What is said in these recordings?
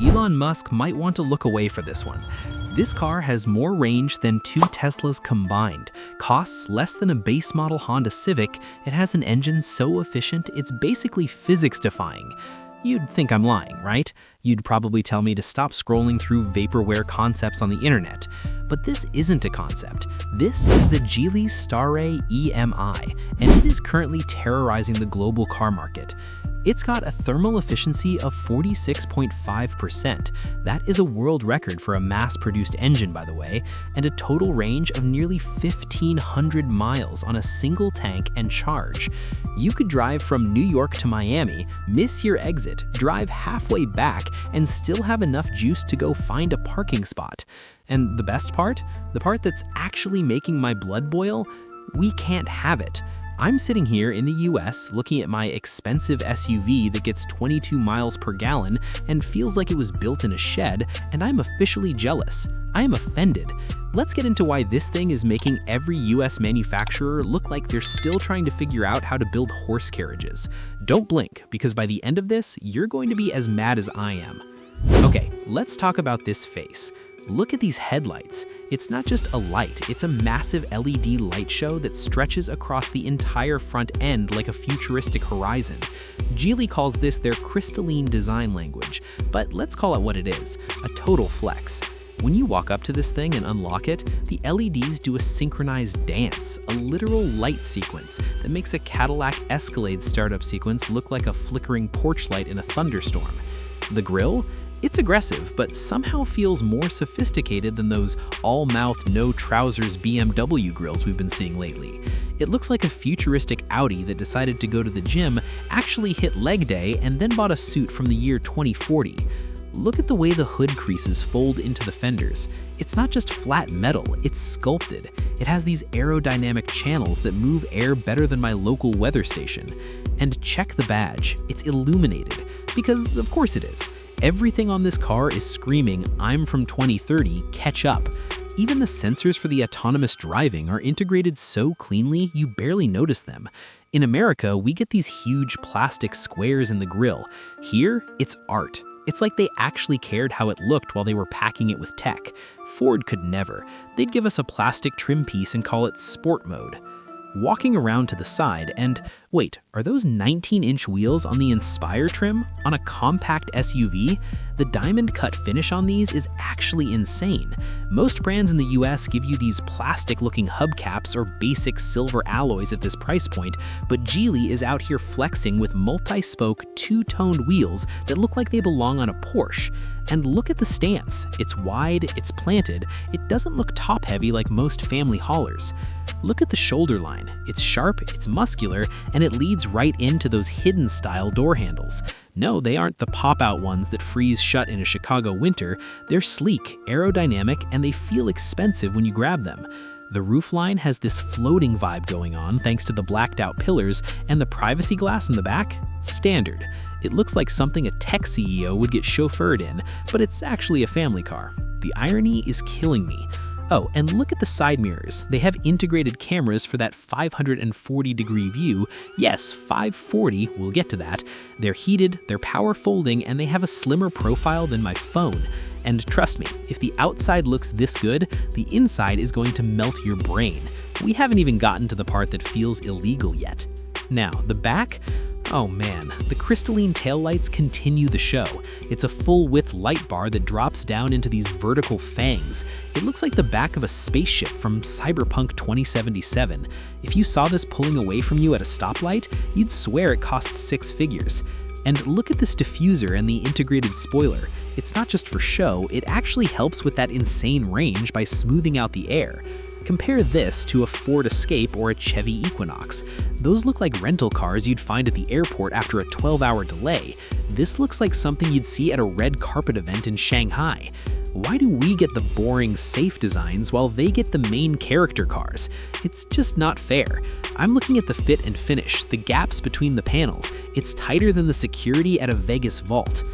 Elon Musk might want to look away for this one. This car has more range than 2 Teslas combined, costs less than a base model Honda Civic, it has an engine so efficient it's basically physics-defying. You'd think I'm lying, right? You'd probably tell me to stop scrolling through vaporware concepts on the internet. But this isn't a concept. This is the Geely Starray EM-i, and it is currently terrorizing the global car market. It's got a thermal efficiency of 46.5%. That is a world record for a mass-produced engine, by the way, and a total range of nearly 1,500 miles on a single tank and charge. You could drive from New York to Miami, miss your exit, drive halfway back, and still have enough juice to go find a parking spot. And the best part? The part that's actually making my blood boil? We can't have it. I'm sitting here in the US looking at my expensive SUV that gets 22 miles per gallon and feels like it was built in a shed, and I'm officially jealous. I am offended. Let's get into why this thing is making every US manufacturer look like they're still trying to figure out how to build horse carriages. Don't blink, because by the end of this, you're going to be as mad as I am. Okay, let's talk about this face. Look at these headlights. It's not just a light, it's a massive LED light show that stretches across the entire front end like a futuristic horizon. Geely calls this their crystalline design language, but let's call it what it is, a total flex. When you walk up to this thing and unlock it, the LEDs do a synchronized dance, a literal light sequence that makes a Cadillac Escalade startup sequence look like a flickering porch light in a thunderstorm. The grille? It's aggressive, but somehow feels more sophisticated than those all-mouth, no-trousers BMW grills we've been seeing lately. It looks like a futuristic Audi that decided to go to the gym, actually hit leg day, and then bought a suit from the year 2040. Look at the way the hood creases fold into the fenders. It's not just flat metal, it's sculpted. It has these aerodynamic channels that move air better than my local weather station. And check the badge, it's illuminated. Because of course it is. Everything on this car is screaming, "I'm from 2030, catch up." Even the sensors for the autonomous driving are integrated so cleanly you barely notice them. In America, we get these huge plastic squares in the grille. Here, it's art. It's like they actually cared how it looked while they were packing it with tech. Ford could never. They'd give us a plastic trim piece and call it sport mode. Walking around to the side, and wait, are those 19-inch wheels on the Inspire trim? On a compact SUV? The diamond cut finish on these is actually insane. Most brands in the US give you these plastic-looking hubcaps or basic silver alloys at this price point, but Geely is out here flexing with multi-spoke, two-toned wheels that look like they belong on a Porsche. And look at the stance. It's wide, it's planted, it doesn't look top-heavy like most family haulers. Look at the shoulder line. It's sharp, it's muscular, and it leads right into those hidden-style door handles. No, they aren't the pop-out ones that freeze shut in a Chicago winter. They're sleek, aerodynamic, and they feel expensive when you grab them. The roofline has this floating vibe going on thanks to the blacked-out pillars, and the privacy glass in the back? Standard. It looks like something a tech CEO would get chauffeured in, but it's actually a family car. The irony is killing me. Oh, and look at the side mirrors. They have integrated cameras for that 540-degree view. Yes, 540, we'll get to that. They're heated, they're power folding, and they have a slimmer profile than my phone. And trust me, if the outside looks this good, the inside is going to melt your brain. We haven't even gotten to the part that feels illegal yet. Now, the back? Oh man, the crystalline taillights continue the show. It's a full-width light bar that drops down into these vertical fangs. It looks like the back of a spaceship from Cyberpunk 2077. If you saw this pulling away from you at a stoplight, you'd swear it cost 6 figures. And look at this diffuser and the integrated spoiler. It's not just for show, it actually helps with that insane range by smoothing out the air. Compare this to a Ford Escape or a Chevy Equinox. Those look like rental cars you'd find at the airport after a 12-hour delay. This looks like something you'd see at a red carpet event in Shanghai. Why do we get the boring, safe designs while they get the main character cars? It's just not fair. I'm looking at the fit and finish, the gaps between the panels. It's tighter than the security at a Vegas vault.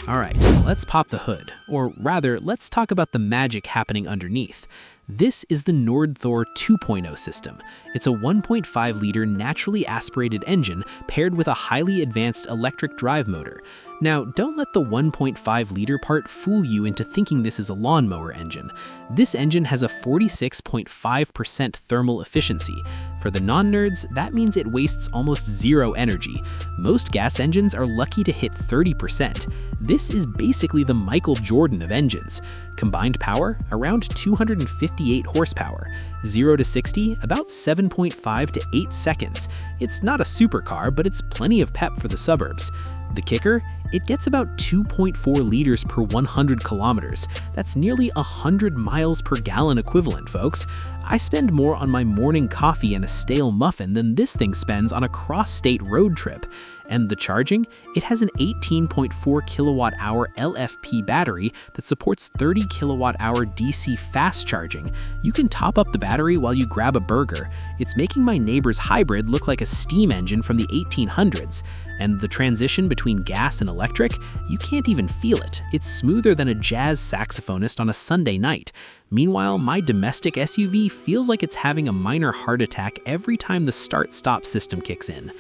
Alright, let's pop the hood. Or rather, let's talk about the magic happening underneath. This is the Nordthor 2.0 system. It's a 1.5-liter naturally aspirated engine paired with a highly advanced electric drive motor. Now, don't let the 1.5-liter part fool you into thinking this is a lawnmower engine. This engine has a 46.5% thermal efficiency. For the non-nerds, that means it wastes almost zero energy. Most gas engines are lucky to hit 30%. This is basically the Michael Jordan of engines. Combined power, around 258 horsepower. 0 to 60, about 7.5 to 8 seconds. It's not a supercar, but it's plenty of pep for the suburbs. The kicker? It gets about 2.4 liters per 100 kilometers. That's nearly 100 miles per gallon equivalent, folks. I spend more on my morning coffee and a stale muffin than this thing spends on a cross-state road trip. And the charging? It has an 18.4 kilowatt-hour LFP battery that supports 30 kilowatt-hour DC fast charging. You can top up the battery while you grab a burger. It's making my neighbor's hybrid look like a steam engine from the 1800s. And the transition between gas and electric? You can't even feel it. It's smoother than a jazz saxophonist on a Sunday night. Meanwhile, my domestic SUV feels like it's having a minor heart attack every time the start-stop system kicks in.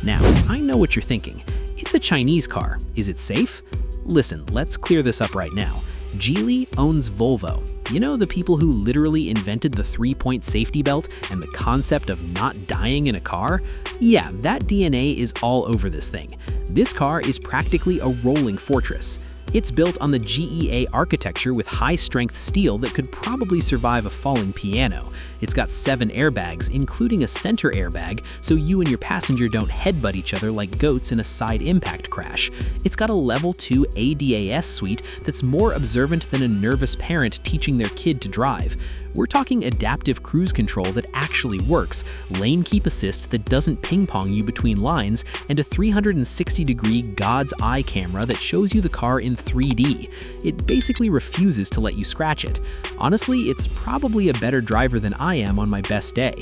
Now, I know what you're thinking. It's a Chinese car. Is it safe? Listen, let's clear this up right now. Geely owns Volvo. You know, the people who literally invented the 3-point safety belt and the concept of not dying in a car? Yeah, that DNA is all over this thing. This car is practically a rolling fortress. It's built on the GEA architecture with high-strength steel that could probably survive a falling piano. It's got 7 airbags, including a center airbag, so you and your passenger don't headbutt each other like goats in a side impact crash. It's got a level 2 ADAS suite that's more observant than a nervous parent teaching their kid to drive. We're talking adaptive cruise control that actually works, lane keep assist that doesn't ping-pong you between lines, and a 360-degree God's eye camera that shows you the car in 3D. It basically refuses to let you scratch it. Honestly, it's probably a better driver than I am on my best day.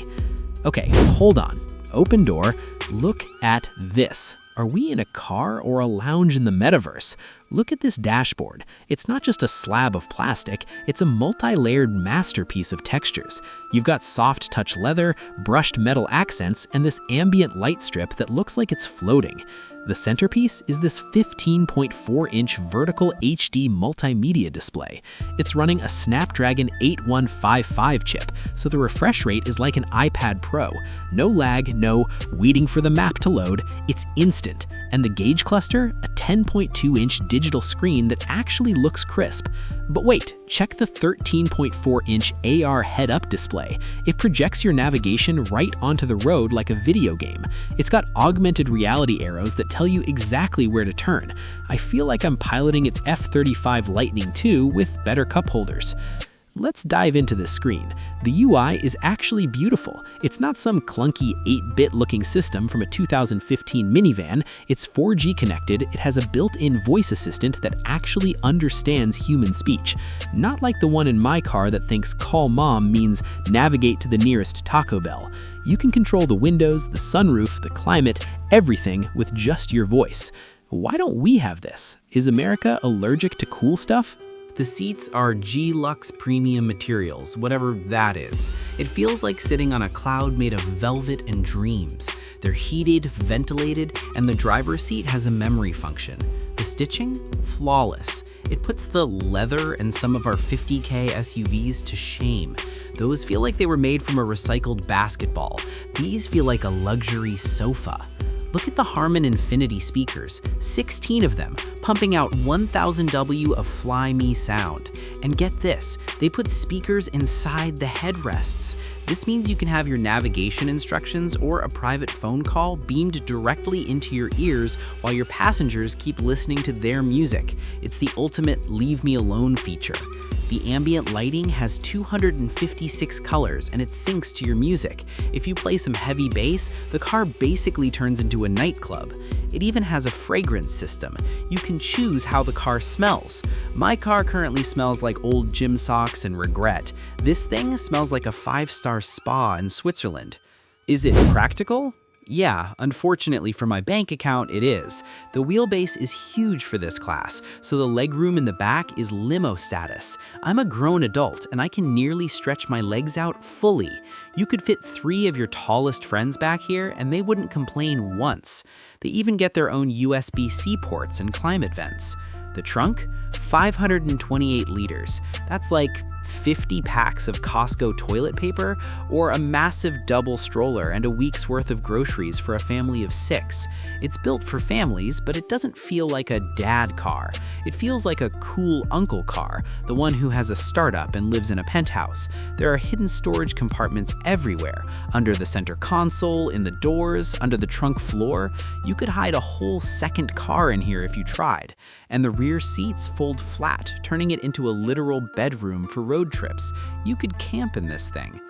Okay, hold on. Open door. Look at this. Are we in a car or a lounge in the metaverse? Look at this dashboard. It's not just a slab of plastic, it's a multi-layered masterpiece of textures. You've got soft touch leather, brushed metal accents, and this ambient light strip that looks like it's floating. The centerpiece is this 15.4-inch vertical HD multimedia display. It's running a Snapdragon 8155 chip, so the refresh rate is like an iPad Pro. No lag, no waiting for the map to load, it's instant. And the gauge cluster, a 10.2-inch digital screen that actually looks crisp. But wait, check the 13.4-inch AR head-up display. It projects your navigation right onto the road like a video game. It's got augmented reality arrows that tell you exactly where to turn. I feel like I'm piloting an F-35 Lightning II with better cup holders. Let's dive into this screen. The UI is actually beautiful. It's not some clunky 8-bit looking system from a 2015 minivan. It's 4G connected, it has a built-in voice assistant that actually understands human speech. Not like the one in my car that thinks call mom means navigate to the nearest Taco Bell. You can control the windows, the sunroof, the climate, everything with just your voice. Why don't we have this? Is America allergic to cool stuff? The seats are G-Lux premium materials, whatever that is. It feels like sitting on a cloud made of velvet and dreams. They're heated, ventilated, and the driver's seat has a memory function. The stitching? Flawless. It puts the leather and some of our 50K SUVs to shame. Those feel like they were made from a recycled basketball. These feel like a luxury sofa. Look at the Harman Infinity speakers, 16 of them, pumping out 1000 W of Fly Me sound. And get this, they put speakers inside the headrests. This means you can have your navigation instructions or a private phone call beamed directly into your ears while your passengers keep listening to their music. It's the ultimate leave me alone feature. The ambient lighting has 256 colors and it syncs to your music. If you play some heavy bass, the car basically turns into a nightclub. It even has a fragrance system. You can choose how the car smells. My car currently smells like old gym socks and regret. This thing smells like a 5-star spa in Switzerland. Is it practical? Yeah, unfortunately for my bank account, it is. The wheelbase is huge for this class, so the legroom in the back is limo status. I'm a grown adult, and I can nearly stretch my legs out fully. You could fit 3 of your tallest friends back here, and they wouldn't complain once. They even get their own USB-C ports and climate vents. The trunk? 528 liters. That's like 50 packs of Costco toilet paper or a massive double stroller and a week's worth of groceries for a family of 6. It's built for families, but it doesn't feel like a dad car. It feels like a cool uncle car, the one who has a startup and lives in a penthouse. There are hidden storage compartments everywhere, under the center console, in the doors, under the trunk floor. You could hide a whole second car in here if you tried. And the rear seats fold flat, turning it into a literal bedroom for road trips. You could camp in this thing.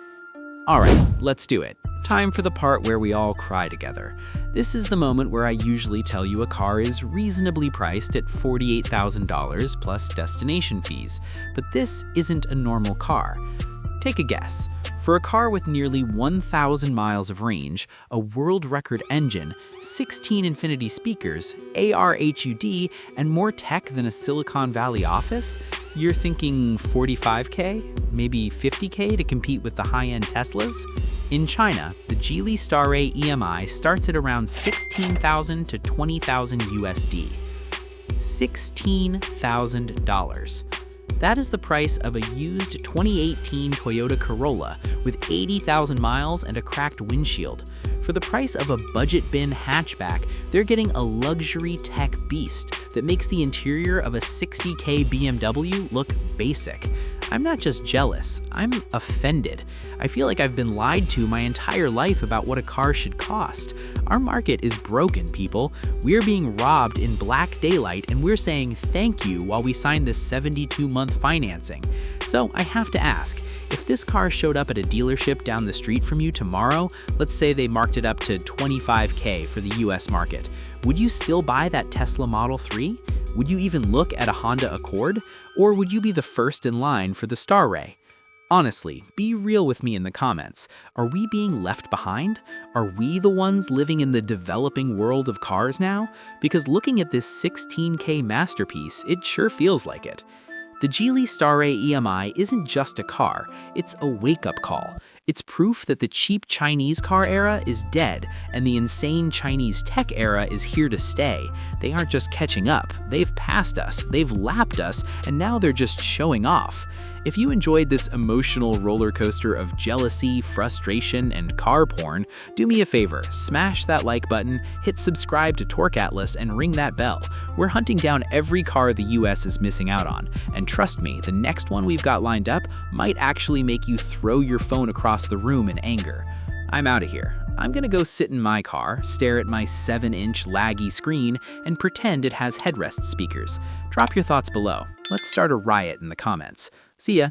Alright, let's do it. Time for the part where we all cry together. This is the moment where I usually tell you a car is reasonably priced at $48,000 plus destination fees, but this isn't a normal car. Take a guess. For a car with nearly 1,000 miles of range, a world record engine, 16 Infinity speakers, AR HUD, and more tech than a Silicon Valley office, you're thinking 45K, maybe 50K to compete with the high-end Teslas? In China, the Geely Starray EM-i starts at around $16,000 to $20,000 USD. $16,000. That is the price of a used 2018 Toyota Corolla with 80,000 miles and a cracked windshield. For the price of a budget bin hatchback, they're getting a luxury tech beast that makes the interior of a 60K BMW look basic. I'm not just jealous, I'm offended. I feel like I've been lied to my entire life about what a car should cost. Our market is broken, people. We're being robbed in black daylight, and we're saying thank you while we sign this 72-month financing. So I have to ask, if this car showed up at a dealership down the street from you tomorrow, let's say they marked it up to $25K for the US market, would you still buy that Tesla Model 3? Would you even look at a Honda Accord? Or would you be the first in line for the Starray? Honestly, be real with me in the comments. Are we being left behind? Are we the ones living in the developing world of cars now? Because looking at this 16K masterpiece, it sure feels like it. The Geely Starray EM-i isn't just a car, it's a wake-up call. It's proof that the cheap Chinese car era is dead, and the insane Chinese tech era is here to stay. They aren't just catching up, they've passed us, they've lapped us, and now they're just showing off. If you enjoyed this emotional roller coaster of jealousy, frustration, and car porn, do me a favor, smash that like button, hit subscribe to Torque Atlas, and ring that bell. We're hunting down every car the US is missing out on, and trust me, the next one we've got lined up might actually make you throw your phone across the room in anger. I'm out of here. I'm gonna go sit in my car, stare at my 7-inch laggy screen, and pretend it has headrest speakers. Drop your thoughts below. Let's start a riot in the comments. See ya!